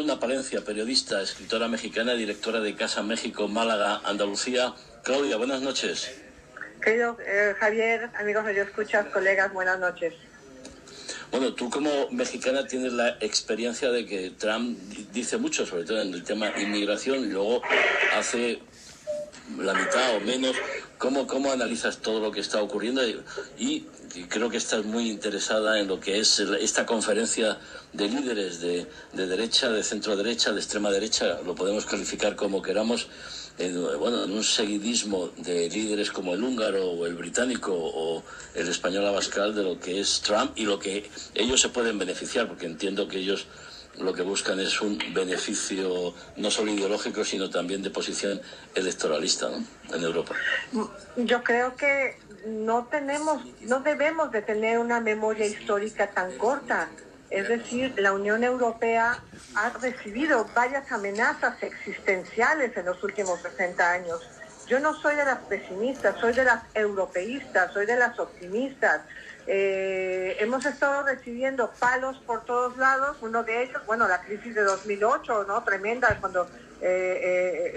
Luna Palencia, periodista, escritora mexicana, directora de Casa México, Málaga, Andalucía. Claudia, buenas noches. Querido Javier, amigos radioescuchas, colegas, buenas noches. Bueno, tú como mexicana tienes la experiencia de que Trump dice mucho, sobre todo en el tema inmigración, y luego hace la mitad o menos. ¿Cómo analizas todo lo que está ocurriendo? Y creo que estás muy interesada en lo que es esta conferencia de líderes de derecha, de centro derecha, de extrema derecha, lo podemos calificar como queramos, en un seguidismo de líderes como el húngaro o el británico o el español Abascal de lo que es Trump y lo que ellos se pueden beneficiar, porque entiendo que ellos lo que buscan es un beneficio no solo ideológico, sino también de posición electoralista, ¿no?, en Europa. Yo creo que no debemos de tener una memoria histórica tan corta. Es decir, la Unión Europea ha recibido varias amenazas existenciales en los últimos 60 años. Yo no soy de las pesimistas, soy de las europeístas, soy de las optimistas. Hemos estado recibiendo palos por todos lados. Uno de ellos, la crisis de 2008, ¿no?, tremenda, cuando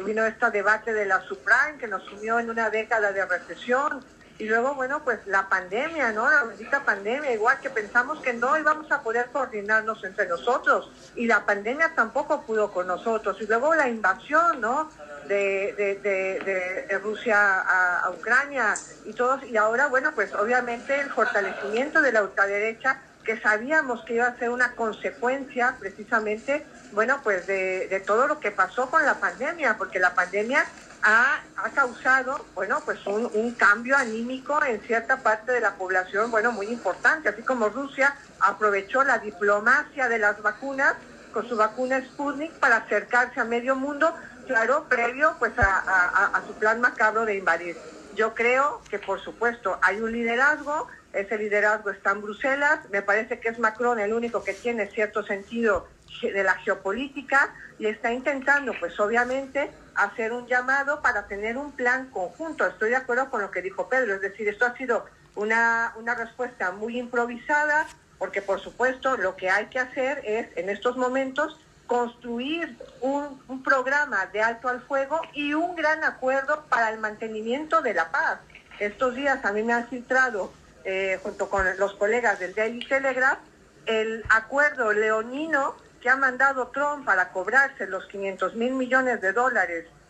vino este debate de la subprime que nos sumió en una década de recesión. Y luego, pues la pandemia, ¿no?, la bendita pandemia, igual que pensamos que no íbamos a poder coordinarnos entre nosotros, y la pandemia tampoco pudo con nosotros. Y luego la invasión, ¿no?, de Rusia a Ucrania y todos, y ahora, pues obviamente el fortalecimiento de la ultraderecha, que sabíamos que iba a ser una consecuencia precisamente, pues de todo lo que pasó con la pandemia, porque la pandemia ha causado, pues un cambio anímico en cierta parte de la población, muy importante, así como Rusia aprovechó la diplomacia de las vacunas con su vacuna Sputnik para acercarse a medio mundo, claro, previo pues a su plan macabro de invadir. Yo creo que, por supuesto, hay un liderazgo, ese liderazgo está en Bruselas, me parece que es Macron el único que tiene cierto sentido de la geopolítica y está intentando, pues obviamente, hacer un llamado para tener un plan conjunto. Estoy de acuerdo con lo que dijo Pedro, es decir, esto ha sido una respuesta muy improvisada, porque por supuesto lo que hay que hacer es, en estos momentos, construir un programa de alto al fuego y un gran acuerdo para el mantenimiento de la paz. Estos días a mí me han filtrado, junto con los colegas del Daily Telegraph, el acuerdo leonino que ha mandado Trump para cobrarse los $500 millones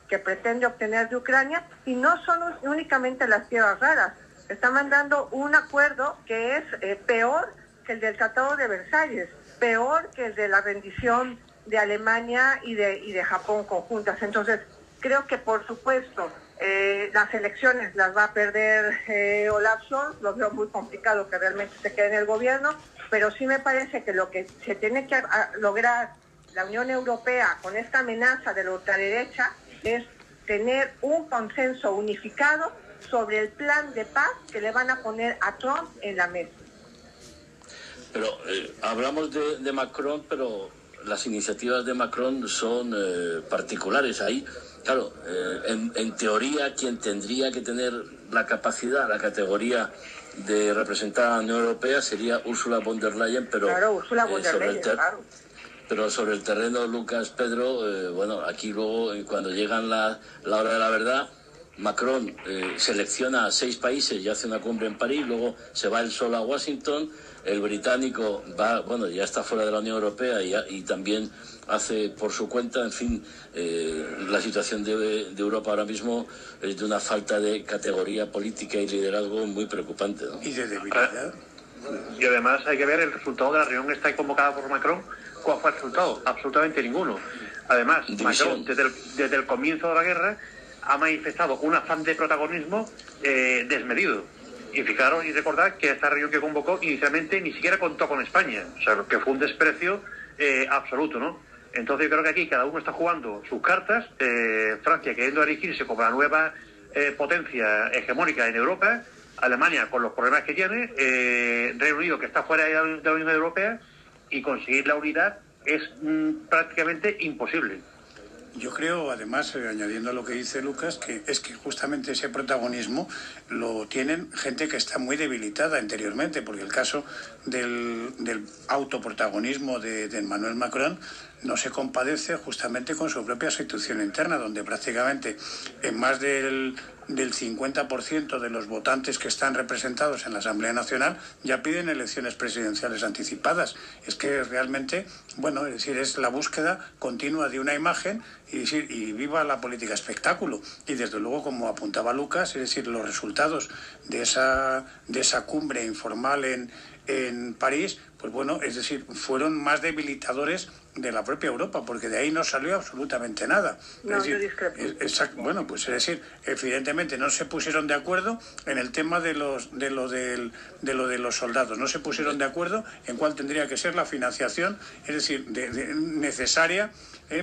que pretende obtener de Ucrania, y no son únicamente las tierras raras. Está mandando un acuerdo que es peor que el del Tratado de Versalles, peor que el de la rendición de Alemania y de Japón conjuntas. Entonces, creo que, por supuesto, las elecciones las va a perder Olaf Scholz. Lo veo muy complicado que realmente se quede en el gobierno, pero sí me parece que lo que se tiene que lograr la Unión Europea con esta amenaza de la ultraderecha es tener un consenso unificado sobre el plan de paz que le van a poner a Trump en la mesa. Pero hablamos de Macron, pero las iniciativas de Macron son particulares. Ahí, claro, en teoría, quien tendría que tener la capacidad, la categoría de representar a la Unión Europea sería Ursula von der Leyen, pero claro, Ursula von der Leyen, claro. Pero sobre el terreno, Lucas, Pedro, aquí luego, cuando llegan la hora de la verdad, Macron selecciona a 6 países y hace una cumbre en París, luego se va él solo a Washington, el británico va, ya está fuera de la Unión Europea y también hace por su cuenta, en fin, la situación de Europa ahora mismo es de una falta de categoría política y liderazgo muy preocupante, ¿no? Y de debilidad. Y además hay que ver el resultado de la reunión que está convocada por Macron. ¿Cuál fue el resultado? Absolutamente ninguno. Además, Macron, desde el comienzo de la guerra, ha manifestado un afán de protagonismo desmedido. Y fijaros y recordad que esta reunión que convocó inicialmente ni siquiera contó con España, o sea, que fue un desprecio absoluto, ¿no? Entonces yo creo que aquí cada uno está jugando sus cartas, Francia queriendo erigirse como la nueva potencia hegemónica en Europa, Alemania con los problemas que tiene, Reino Unido que está fuera de la Unión Europea, y conseguir la unidad es prácticamente imposible. Yo creo, además, añadiendo a lo que dice Lucas, que es que justamente ese protagonismo lo tienen gente que está muy debilitada anteriormente, porque el caso del autoprotagonismo de Emmanuel Macron no se compadece justamente con su propia situación interna, donde prácticamente en más del 50% de los votantes que están representados en la Asamblea Nacional ya piden elecciones presidenciales anticipadas. Es que realmente, bueno, es decir, es la búsqueda continua de una imagen y viva la política espectáculo. Y desde luego, como apuntaba Lucas, es decir, los resultados de esa cumbre informal en París, pues bueno, es decir, fueron más debilitadores de la propia Europa, porque de ahí no salió absolutamente nada. No, es decir, yo discrepo. Bueno, pues es decir, evidentemente no se pusieron de acuerdo en el tema de lo de los soldados, no se pusieron de acuerdo en cuál tendría que ser la financiación, es decir, necesaria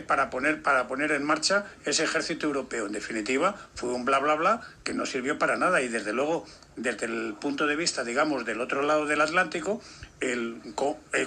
para poner en marcha ese ejército europeo. En definitiva, fue un bla bla bla que no sirvió para nada, y desde luego, desde el punto de vista, digamos, del otro lado del Atlántico,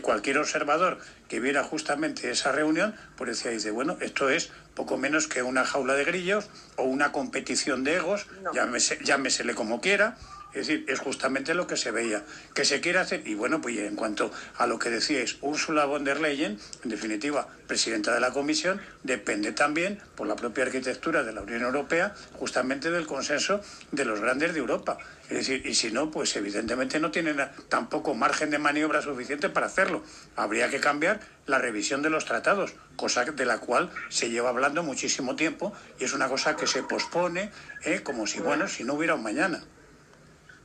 cualquier observador que viera justamente esa reunión, pues dice, bueno, esto es poco menos que una jaula de grillos o una competición de egos, no. Llámesele como quiera. Es decir, es justamente lo que se veía, que se quiere hacer. Y bueno, pues en cuanto a lo que decíais, Ursula von der Leyen, en definitiva, presidenta de la Comisión, depende también, por la propia arquitectura de la Unión Europea, justamente del consenso de los grandes de Europa. Es decir, y si no, pues evidentemente no tienen tampoco margen de maniobra suficiente para hacerlo. Habría que cambiar la revisión de los tratados, cosa de la cual se lleva hablando muchísimo tiempo, y es una cosa que se pospone, como si, bueno, si no hubiera un mañana.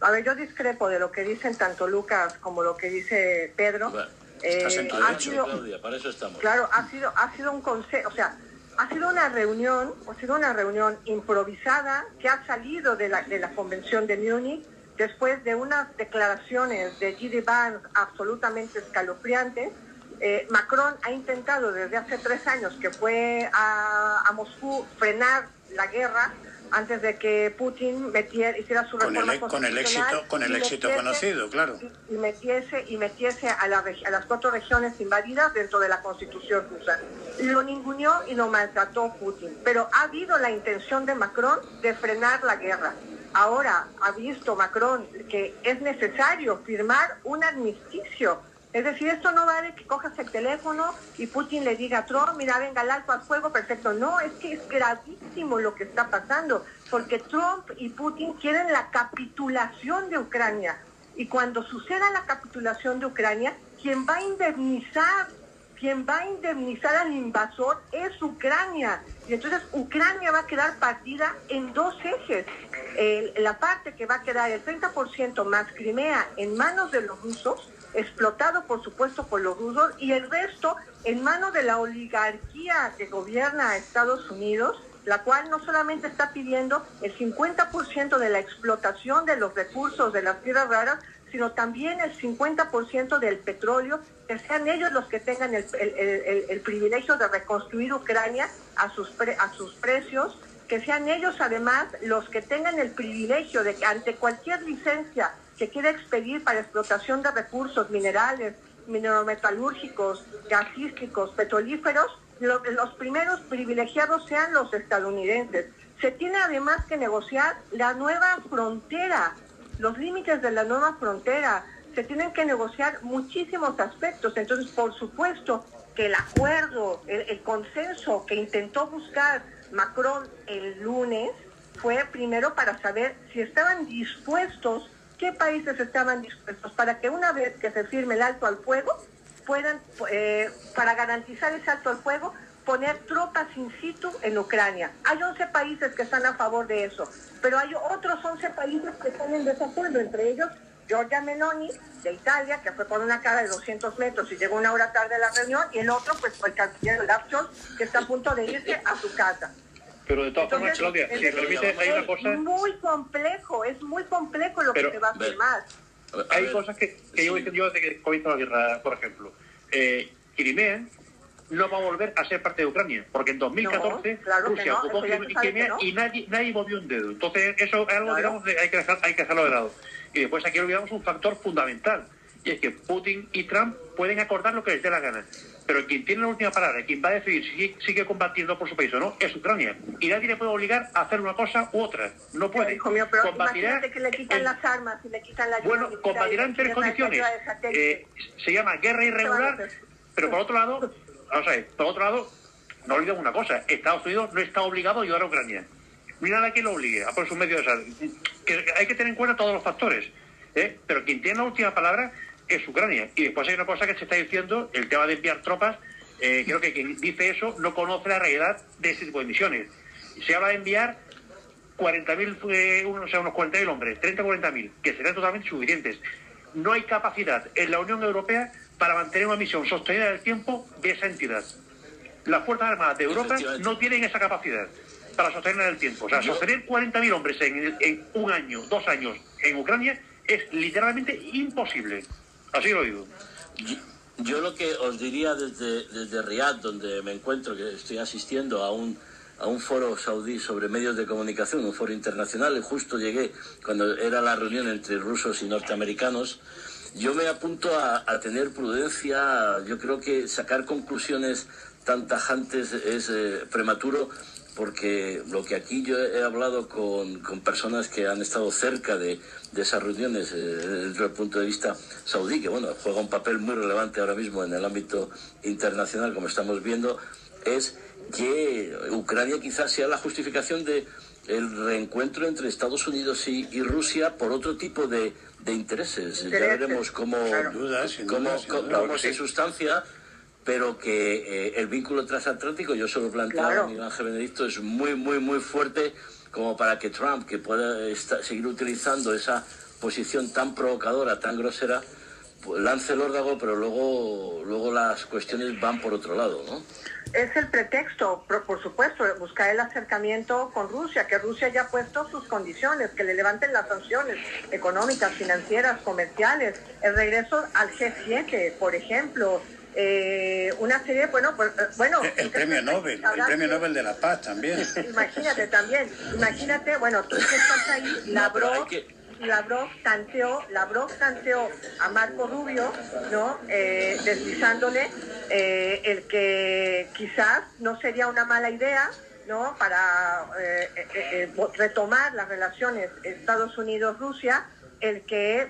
A ver, yo discrepo de lo que dicen tanto Lucas como lo que dice Pedro. Bueno, estás en tu derecho, Claudia, para eso estamos. Claro, ha sido un consejo, o sea, ha sido una reunión improvisada que ha salido de la convención de Múnich después de unas declaraciones de J.D. Vance absolutamente escalofriantes. Macron ha intentado desde hace 3 años que fue a Moscú frenar la guerra antes de que Putin hiciera su reforma constitucional con el éxito conocido, claro, y metiese a las 4 regiones invadidas dentro de la Constitución rusa. Lo ninguneó y lo maltrató Putin, pero ha habido la intención de Macron de frenar la guerra. Ahora ha visto Macron que es necesario firmar un armisticio. Es decir, esto no va de que cojas el teléfono y Putin le diga a Trump, mira, venga, el alto al fuego, perfecto. No, es que es gravísimo lo que está pasando, porque Trump y Putin quieren la capitulación de Ucrania. Y cuando suceda la capitulación de Ucrania, quien va a indemnizar al invasor es Ucrania. Y entonces Ucrania va a quedar partida en 2 ejes. La parte que va a quedar el 30% más Crimea en manos de los rusos, explotado por supuesto por los rusos, y el resto en manos de la oligarquía que gobierna a Estados Unidos, la cual no solamente está pidiendo el 50% de la explotación de los recursos de las tierras raras, sino también el 50% del petróleo, que sean ellos los que tengan el privilegio de reconstruir Ucrania a sus precios, que sean ellos además los que tengan el privilegio de que ante cualquier licencia que quiera expedir para explotación de recursos minerales, minerometalúrgicos, gasísticos, petrolíferos, los primeros privilegiados sean los estadounidenses. Se tiene además que negociar la nueva frontera, los límites de la nueva frontera. Se tienen que negociar muchísimos aspectos. Entonces, por supuesto que el acuerdo, el consenso que intentó buscar Macron el lunes fue primero para saber si estaban dispuestos, qué países estaban dispuestos para que una vez que se firme el alto al fuego, puedan, para garantizar ese alto al fuego, poner tropas in situ en Ucrania. Hay 11 países que están a favor de eso, pero hay otros 11 países que están en desacuerdo, entre ellos Giorgia Meloni, de Italia, que fue por una cara de 200 metros y llegó 1 hora tarde a la reunión, y el otro, pues, fue el canciller Olaf Scholz, que está a punto de irse a su casa. Pero de todas formas, Claudia, si me permite, hay una cosa... Es muy complejo lo que se va a firmar. Hay cosas que yo desde que comienza la guerra, por ejemplo, Crimea no va a volver a ser parte de Ucrania, porque en 2014 Rusia ocupó Crimea y nadie movió un dedo. Entonces eso es algo, digamos, hay que dejarlo de lado. Y después aquí olvidamos un factor fundamental, y es que Putin y Trump pueden acordar lo que les dé la gana, pero quien tiene la última palabra, quien va a decidir si sigue combatiendo por su país o no, es Ucrania. Y nadie le puede obligar a hacer una cosa u otra. No puede. Hijo mío, pero imagínate que le quitan las armas y le quitan la ayuda. Bueno, combatirá en 3 condiciones. Se llama guerra irregular, pero por otro lado, Vamos a ver, por otro lado, no olvidemos una cosa, Estados Unidos no está obligado a ayudar a Ucrania. Ni nada que lo obligue a poner sus medios de salud. Que hay que tener en cuenta todos los factores, pero quien tiene la última palabra es Ucrania. Y después hay una cosa que se está diciendo, el tema de enviar tropas, creo que quien dice eso no conoce la realidad de ese tipo de misiones. Se habla de enviar 40.000, unos 40.000 hombres, 30 o 40.000, que serán totalmente suficientes. No hay capacidad en la Unión Europea para mantener una misión sostenida en el tiempo de esa entidad. Las Fuerzas Armadas de Europa no tienen esa capacidad para sostener en el tiempo. O sea, sostener 40.000 hombres en un año, 2 años en Ucrania es literalmente imposible. Así lo digo. Yo lo que os diría desde Riad, donde me encuentro, que estoy asistiendo a un foro saudí sobre medios de comunicación, un foro internacional, y justo llegué cuando era la reunión entre rusos y norteamericanos. Yo me apunto a tener prudencia. Yo creo que sacar conclusiones tan tajantes es prematuro, porque lo que aquí yo he hablado con personas que han estado cerca de esas reuniones desde el punto de vista saudí, que bueno, juega un papel muy relevante ahora mismo en el ámbito internacional, como estamos viendo, es que Ucrania quizás sea la justificación de el reencuentro entre Estados Unidos y Rusia por otro tipo de intereses. Ya veremos cómo se sustancia, pero que el vínculo transatlántico, yo se lo planteaba a Miguel Ángel Benedicto, es muy, muy, muy fuerte como para que Trump, que pueda seguir utilizando esa posición tan provocadora, tan grosera, pues lance el órdago, pero luego las cuestiones van por otro lado, ¿no? Es el pretexto, por supuesto, buscar el acercamiento con Rusia, que Rusia ya ha puesto sus condiciones, que le levanten las sanciones económicas, financieras, comerciales, el regreso al G7, por ejemplo, una serie, el premio Nobel de la Paz también. Imagínate, bueno, tú que estás ahí, Lavrov tanteó a Marco Rubio, ¿no? Deslizándole el que quizás no sería una mala idea, ¿no? Para retomar las relaciones Estados Unidos-Rusia, el que,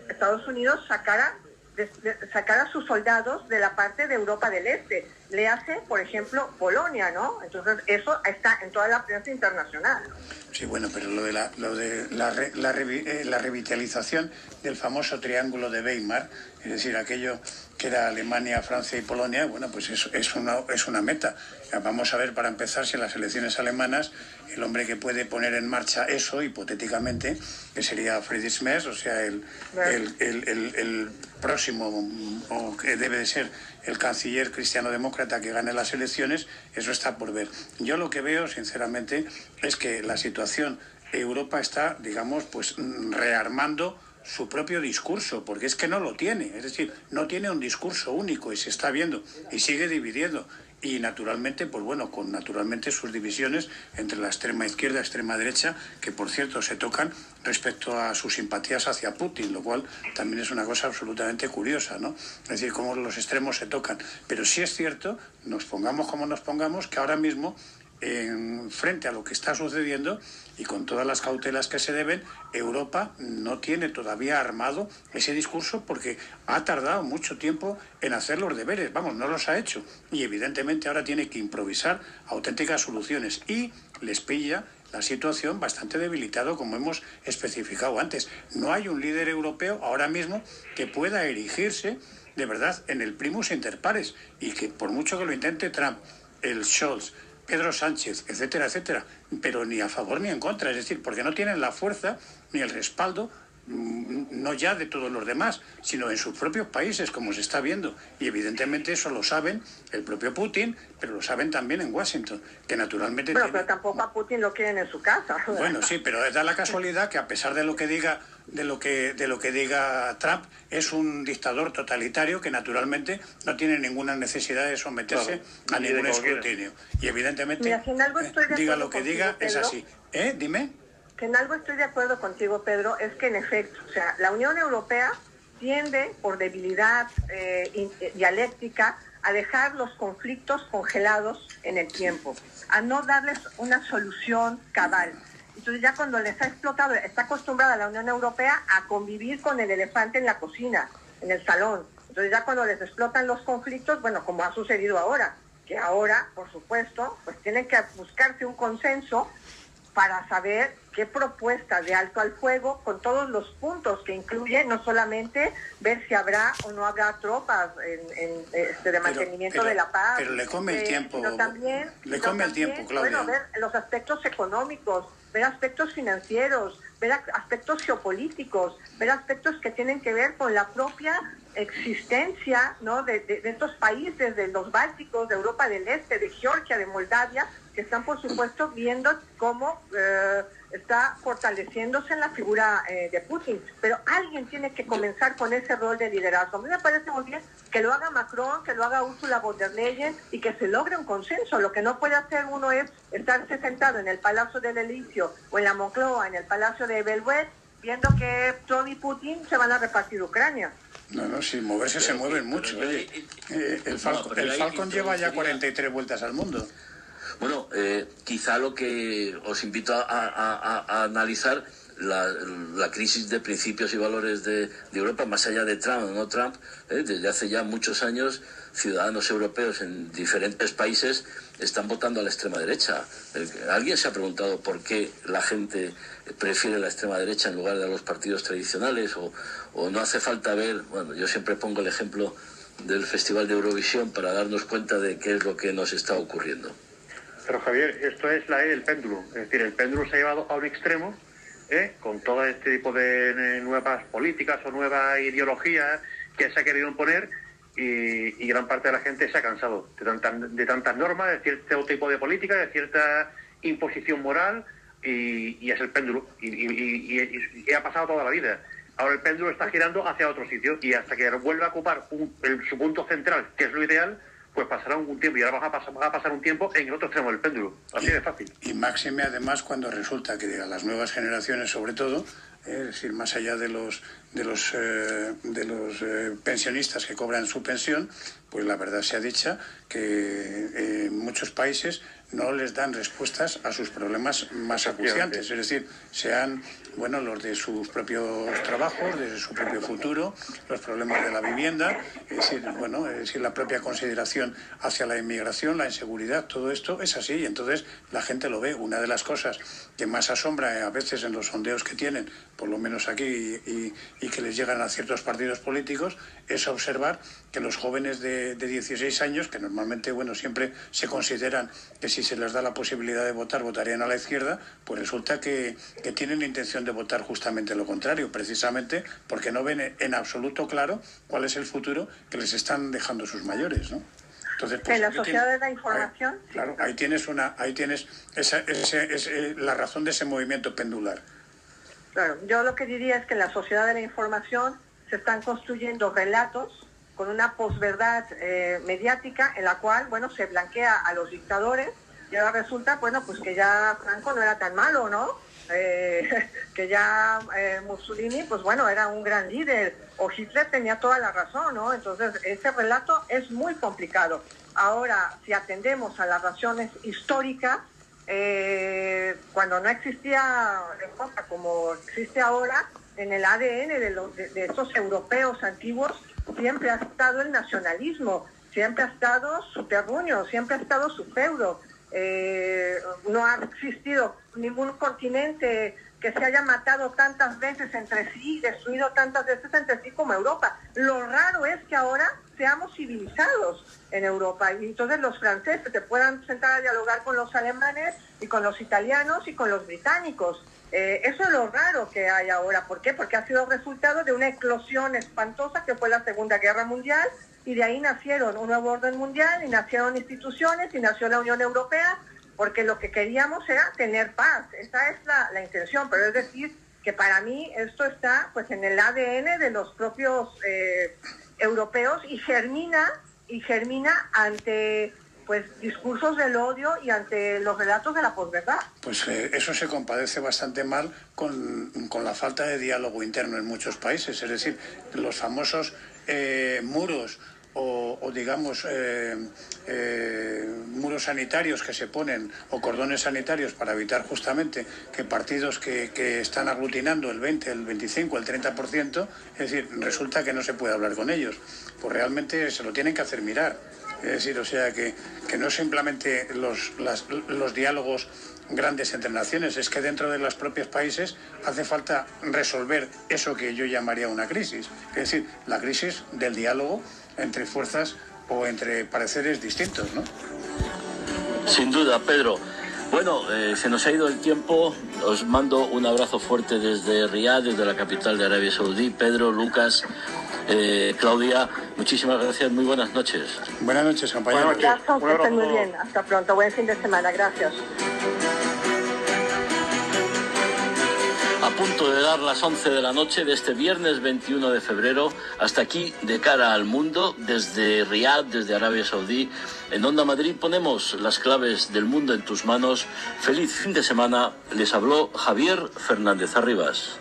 Estados Unidos sacara a sus soldados de la parte de Europa del Este. Le hace, por ejemplo, Polonia, ¿no? Entonces, eso está en toda la prensa internacional. Sí, bueno, pero lo de la revitalización del famoso triángulo de Weimar, es decir, aquello que era Alemania, Francia y Polonia, bueno, pues es una meta. Vamos a ver, para empezar, si en las elecciones alemanas el hombre que puede poner en marcha eso, hipotéticamente, que sería Friedrich Merz, o sea, el próximo, o que debe de ser el canciller cristiano-demócrata que gane las elecciones, eso está por ver. Yo lo que veo, sinceramente, es que la situación, Europa está, digamos, pues rearmando su propio discurso, porque es que no lo tiene, es decir, no tiene un discurso único y se está viendo y sigue dividiendo. Y naturalmente, pues bueno, con naturalmente sus divisiones entre la extrema izquierda y la extrema derecha, que por cierto se tocan respecto a sus simpatías hacia Putin, lo cual también es una cosa absolutamente curiosa, ¿no? Es decir, cómo los extremos se tocan. Pero sí es cierto, nos pongamos como nos pongamos, que ahora mismo, frente a lo que está sucediendo y con todas las cautelas que se deben, Europa no tiene todavía armado ese discurso porque ha tardado mucho tiempo en hacer los deberes, no los ha hecho, y evidentemente ahora tiene que improvisar auténticas soluciones y les pilla la situación bastante debilitado, como hemos especificado antes. No hay un líder europeo ahora mismo que pueda erigirse de verdad en el primus inter pares, y que por mucho que lo intente Trump, el Scholz, Pedro Sánchez, etcétera, etcétera, pero ni a favor ni en contra, es decir, porque no tienen la fuerza ni el respaldo, no ya de todos los demás, sino en sus propios países, como se está viendo. Y evidentemente eso lo saben el propio Putin, pero lo saben también en Washington, que naturalmente... Pero tampoco a Putin lo quieren en su casa. Bueno, sí, pero da la casualidad que a pesar de lo que diga Trump, es un dictador totalitario que naturalmente no tiene ninguna necesidad de someterse a ningún escrutinio. Y evidentemente, mira, si en algo diga lo que diga, Pedro, es así. Dime. Que en algo estoy de acuerdo contigo, Pedro, es que en efecto, o sea, la Unión Europea tiende, por debilidad dialéctica, a dejar los conflictos congelados en el tiempo, a no darles una solución cabal. Entonces ya cuando les ha explotado, está acostumbrada la Unión Europea a convivir con el elefante en la cocina, en el salón. Entonces ya cuando les explotan los conflictos, bueno, como ha sucedido ahora, que ahora, por supuesto, pues tienen que buscarse un consenso para saber qué propuesta de alto al fuego, con todos los puntos que incluye, no solamente ver si habrá o no habrá tropas de mantenimiento de la paz. Pero le come el tiempo. Sino también, Claudia. Bueno, ver los aspectos económicos, ver aspectos financieros, ver aspectos geopolíticos, ver aspectos que tienen que ver con la propia existencia, ¿no?, de estos países, de los bálticos, de Europa del Este, de Georgia, de Moldavia, que están, por supuesto, viendo cómo está fortaleciéndose en la figura de Putin. Pero alguien tiene que comenzar con ese rol de liderazgo. A mí me parece muy bien que lo haga Macron, que lo haga Ursula von der Leyen y que se logre un consenso. Lo que no puede hacer uno es estarse sentado en el Palacio del Elíseo o en la Moncloa, en el Palacio de Belvedere, viendo que Trump y Putin se van a repartir Ucrania. No, sin moverse se mueven mucho. El Falcon lleva ya 43 vueltas al mundo. Bueno, quizá lo que os invito a analizar la crisis de principios y valores de Europa, más allá de Trump o no Trump, desde hace ya muchos años ciudadanos europeos en diferentes países están votando a la extrema derecha. ¿Alguien se ha preguntado por qué la gente prefiere la extrema derecha en lugar de a los partidos tradicionales? ¿O no hace falta ver? Bueno, yo siempre pongo el ejemplo del Festival de Eurovisión para darnos cuenta de qué es lo que nos está ocurriendo. Pero Javier, esto es la del péndulo. Es decir, el péndulo se ha llevado a un extremo, con todo este tipo de nuevas políticas o nuevas ideologías que se ha querido imponer, y gran parte de la gente se ha cansado de tantas normas, de cierto tipo de política, de cierta imposición moral, y es el péndulo. Y ha pasado toda la vida. Ahora el péndulo está girando hacia otro sitio, y hasta que vuelva a ocupar su punto central, que es lo ideal, pues pasará un tiempo, y ahora va a pasar un tiempo en el otro extremo del péndulo. Así de fácil. Y máxime, además, cuando resulta que a las nuevas generaciones, sobre todo, es decir, más allá de los pensionistas que cobran su pensión, pues la verdad sea dicha que en muchos países no les dan respuestas a sus problemas más acuciantes, es decir, sean los de sus propios trabajos, de su propio futuro, los problemas de la vivienda, es decir, la propia consideración hacia la inmigración, la inseguridad, todo esto es así, y entonces la gente lo ve. Una de las cosas que más asombra a veces en los sondeos que tienen, por lo menos aquí, y que les llegan a ciertos partidos políticos, es observar que los jóvenes de 16 años, que normalmente siempre se consideran que si se les da la posibilidad de votar, votarían a la izquierda, pues resulta que tienen intención de votar justamente lo contrario, precisamente porque no ven en absoluto claro cuál es el futuro que les están dejando sus mayores, ¿no? Entonces, pues, en la sociedad de la información. Claro, ahí tienes la razón de ese movimiento pendular. Claro, yo lo que diría es que en la sociedad de la información se están construyendo relatos con una posverdad mediática en la cual, se blanquea a los dictadores, y ahora resulta, pues que ya Franco no era tan malo, ¿no? Que ya Mussolini, era un gran líder, o Hitler tenía toda la razón, ¿no? Entonces, ese relato es muy complicado. Ahora, si atendemos a las razones históricas, cuando no existía Europa como existe ahora, en el ADN de estos europeos antiguos siempre ha estado el nacionalismo, siempre ha estado su terruño, siempre ha estado su feudo. No ha existido ningún continente que se haya matado tantas veces entre sí, destruido tantas veces entre sí como Europa. Lo raro es que ahora seamos civilizados en Europa, y entonces los franceses se puedan sentar a dialogar con los alemanes y con los italianos y con los británicos. Eso es lo raro que hay ahora. ¿Por qué? Porque ha sido resultado de una eclosión espantosa que fue la Segunda Guerra Mundial, y de ahí nacieron un nuevo orden mundial, y nacieron instituciones, y nació la Unión Europea, porque lo que queríamos era tener paz. Esa es la intención, pero es decir, que para mí esto está en el ADN de los propios europeos, y germina ante discursos del odio y ante los relatos de la posverdad. Pues eso se compadece bastante mal con la falta de diálogo interno en muchos países, es decir, los famosos muros o digamos muros cercos sanitarios que se ponen o cordones sanitarios para evitar justamente que partidos que están aglutinando el 20, el 25, el 30%, es decir, resulta que no se puede hablar con ellos. Pues realmente se lo tienen que hacer mirar. Es decir, o sea, que no simplemente los diálogos grandes entre naciones, es que dentro de los propios países hace falta resolver eso que yo llamaría una crisis. Es decir, la crisis del diálogo entre fuerzas o entre pareceres distintos, ¿no? Sin duda, Pedro. Bueno, se nos ha ido el tiempo. Os mando un abrazo fuerte desde Riad, desde la capital de Arabia Saudí. Pedro, Lucas, Claudia, muchísimas gracias. Muy buenas noches. Buenas noches, compañeros. Gracias, que estén muy bien. Hasta pronto. Buen fin de semana. Gracias. A punto de dar las 11 de la noche de este viernes 21 de febrero, hasta aquí de cara al mundo, desde Riad, desde Arabia Saudí. En Onda Madrid ponemos las claves del mundo en tus manos. Feliz fin de semana. Les habló Javier Fernández Arribas.